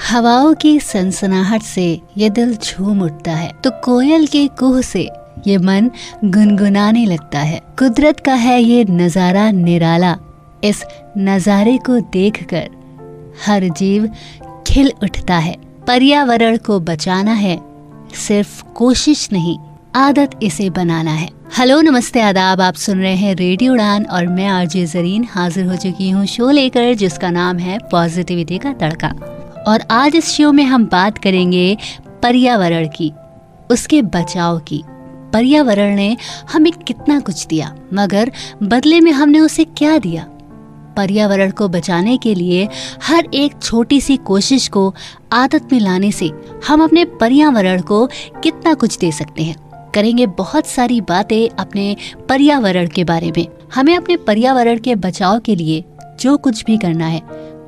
हवाओं की सनसनाहट से ये दिल झूम उठता है, तो कोयल के कुह से ये मन गुनगुनाने लगता है। कुदरत का है ये नजारा निराला, इस नजारे को देखकर हर जीव खिल उठता है। पर्यावरण को बचाना है, सिर्फ कोशिश नहीं, आदत इसे बनाना है। हेलो नमस्ते आदाब, आप सुन रहे हैं रेडियो उड़ान और मैं आरजे जरीन हाजिर हो चुकी हूँ शो लेकर, जिसका नाम है पॉजिटिविटी का तड़का। और आज इस शो में हम बात करेंगे पर्यावरण की, उसके बचाव की। पर्यावरण ने हमें कितना कुछ दिया, मगर बदले में हमने उसे क्या दिया। पर्यावरण को बचाने के लिए हर एक छोटी सी कोशिश को आदत में लाने से हम अपने पर्यावरण को कितना कुछ दे सकते हैं। करेंगे बहुत सारी बातें अपने पर्यावरण के बारे में। हमें अपने पर्यावरण के बचाव के लिए जो कुछ भी करना है,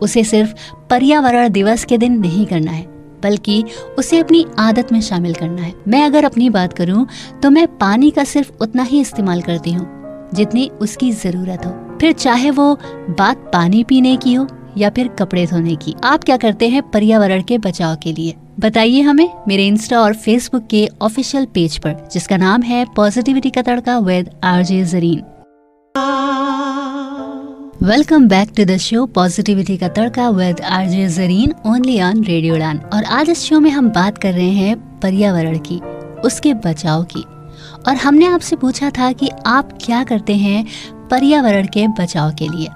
उसे सिर्फ पर्यावरण दिवस के दिन नहीं करना है, बल्कि उसे अपनी आदत में शामिल करना है। मैं अगर अपनी बात करूं तो मैं पानी का सिर्फ उतना ही इस्तेमाल करती हूं जितनी उसकी जरूरत हो, फिर चाहे वो बात पानी पीने की हो या फिर कपड़े धोने की। आप क्या करते हैं पर्यावरण के बचाव के लिए? बताइए हमें मेरे इंस्टा और फेसबुक के ऑफिशियल पेज पर, जिसका नाम है पॉजिटिविटी का तड़का with RJ Zareen. Welcome back to the show positivity का तड़का with RJ Zareen, only on radio Udaan. और आज इस शो में हम बात कर रहे हैं पर्यावरण की, उसके बचाव की। और हमने आपसे पूछा था कि आप क्या करते हैं पर्यावरण के बचाव के लिए।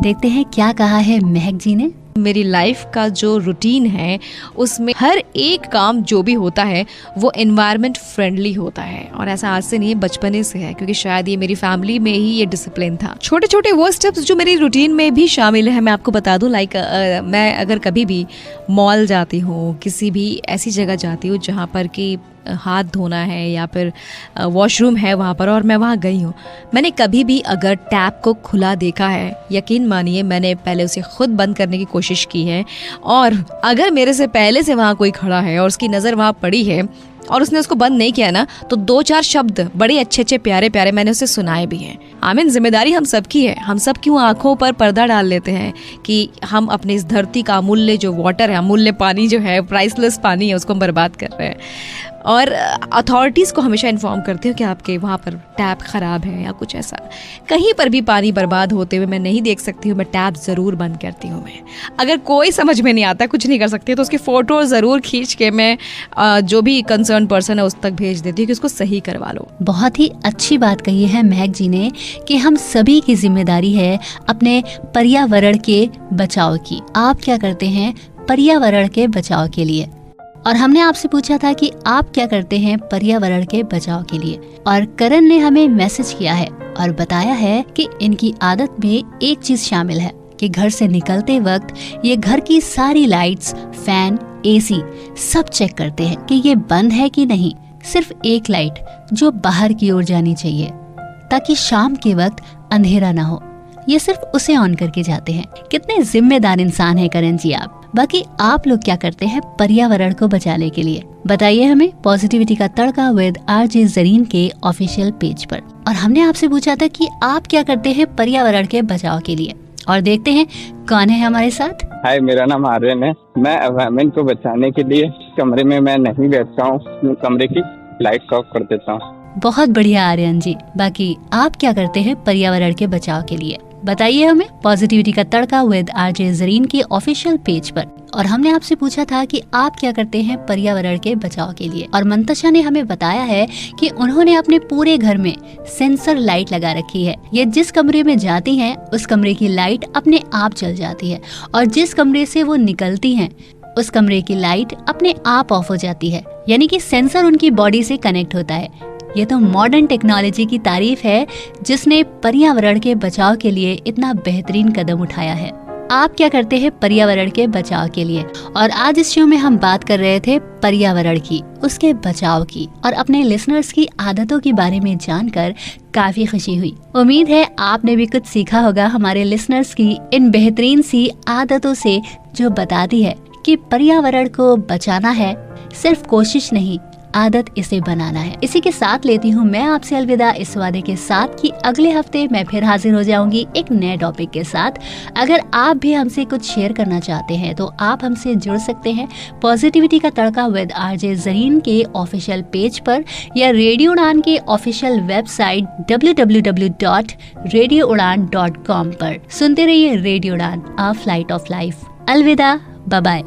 देखते हैं क्या कहा है महक जी ने। मेरी लाइफ का जो रूटीन है उसमें हर एक काम जो भी होता है वो एनवायरनमेंट फ्रेंडली होता है। और ऐसा आज से नहीं, बचपने से है, क्योंकि शायद ये मेरी फैमिली में ही ये डिसिप्लिन था। छोटे छोटे वो स्टेप्स जो मेरी रूटीन में भी शामिल है, मैं आपको बता दूं। लाइक मैं अगर कभी भी मॉल जाती हूँ, किसी भी ऐसी जगह जाती हूँ जहाँ पर कि हाथ धोना है या फिर वॉशरूम है वहाँ पर, और मैं वहाँ गई हूँ, मैंने कभी भी अगर टैप को खुला देखा है, यकीन मानिए मैंने पहले उसे खुद बंद करने की कोशिश की है। और अगर मेरे से पहले से वहाँ कोई खड़ा है और उसकी नज़र वहाँ पड़ी है और उसने उसको बंद नहीं किया ना, तो 2-4 शब्द बड़े अच्छे अच्छे प्यारे प्यारे मैंने उसे सुनाए भी हैं। आमीन, जिम्मेदारी हम सब की है। हम सब क्यों आंखों पर पर्दा डाल लेते हैं कि हम अपनी इस धरती का अमूल्य जो वाटर है, अमूल्य पानी जो है, प्राइसलेस पानी है, उसको हम बर्बाद कर रहे हैं। और अथॉरिटीज़ को हमेशा इन्फॉर्म करती हूँ कि आपके वहाँ पर टैप ख़राब है या कुछ ऐसा। कहीं पर भी पानी बर्बाद होते हुए मैं नहीं देख सकती हूँ, मैं टैप ज़रूर बंद करती हूँ। मैं अगर कोई समझ में नहीं आता, कुछ नहीं कर सकती, तो उसकी फ़ोटो ज़रूर खींच के मैं जो भी कंसर्न पर्सन है उस तक भेज देती हूँ कि उसको सही करवा लो। बहुत ही अच्छी बात कही है महक जी ने कि हम सभी की जिम्मेदारी है अपने पर्यावरण के बचाव की। आप क्या करते हैं पर्यावरण के बचाव के लिए? और हमने आपसे पूछा था कि आप क्या करते हैं पर्यावरण के बचाव के लिए। और करण ने हमें मैसेज किया है और बताया है कि इनकी आदत में एक चीज शामिल है कि घर से निकलते वक्त ये घर की सारी लाइट्स, फैन, एसी सब चेक करते हैं कि ये बंद है कि नहीं। सिर्फ एक लाइट जो बाहर की ओर जानी चाहिए ताकि शाम के वक्त अंधेरा ना हो, ये सिर्फ उसे ऑन करके जाते हैं। कितने जिम्मेदार इंसान है करण जी आप। बाकी आप लोग क्या करते हैं पर्यावरण को बचाने के लिए? बताइए हमें पॉजिटिविटी का तड़का विद आरजे जरीन के ऑफिशियल पेज पर। और हमने आपसे पूछा था कि आप क्या करते हैं पर्यावरण के बचाव के लिए। और देखते हैं कौन है हमारे साथ। हाय, मेरा नाम आर्यन है। मैं एनवायरनमेंट को बचाने के लिए कमरे में मैं नहीं बैठता हूँ, कमरे की लाइट ऑफ कर देता हूँ। बहुत बढ़िया आर्यन जी। बाकी आप क्या करते हैं पर्यावरण के बचाव के लिए? बताइए हमें पॉजिटिविटी का तड़का विद आरजे जरीन के ऑफिशियल पेज पर। और हमने आपसे पूछा था कि आप क्या करते हैं पर्यावरण के बचाव के लिए। और मंतशा ने हमें बताया है कि उन्होंने अपने पूरे घर में सेंसर लाइट लगा रखी है। ये जिस कमरे में जाती हैं उस कमरे की लाइट अपने आप जल जाती है, और जिस कमरे से वो निकलती हैं उस कमरे की लाइट अपने आप ऑफ हो जाती है। यानी कि सेंसर उनकी बॉडी से कनेक्ट होता है। ये तो मॉडर्न टेक्नोलॉजी की तारीफ है जिसने पर्यावरण के बचाव के लिए इतना बेहतरीन कदम उठाया है। आप क्या करते हैं पर्यावरण के बचाव के लिए? और आज इस शो में हम बात कर रहे थे पर्यावरण की, उसके बचाव की, और अपने लिसनर्स की आदतों के बारे में जानकर काफी खुशी हुई। उम्मीद है आपने भी कुछ सीखा होगा हमारे लिसनर्स की इन बेहतरीन सी आदतों से, जो बताती है कि पर्यावरण को बचाना है, सिर्फ कोशिश नहीं, आदत इसे बनाना है। इसी के साथ लेती हूँ मैं आपसे अलविदा, इस वादे के साथ कि अगले हफ्ते मैं फिर हाजिर हो जाऊंगी एक नए टॉपिक के साथ। अगर आप भी हमसे कुछ शेयर करना चाहते हैं तो आप हमसे जुड़ सकते हैं पॉजिटिविटी का तड़का विद आरजे ज़रीन के ऑफिशियल पेज पर या रेडियो उड़ान के ऑफिशियल वेबसाइट www.radioudan.com पर। सुनते रहिए रेडियो उड़ान, अ फ्लाइट ऑफ लाइफ। अलविदा, बाय बाय।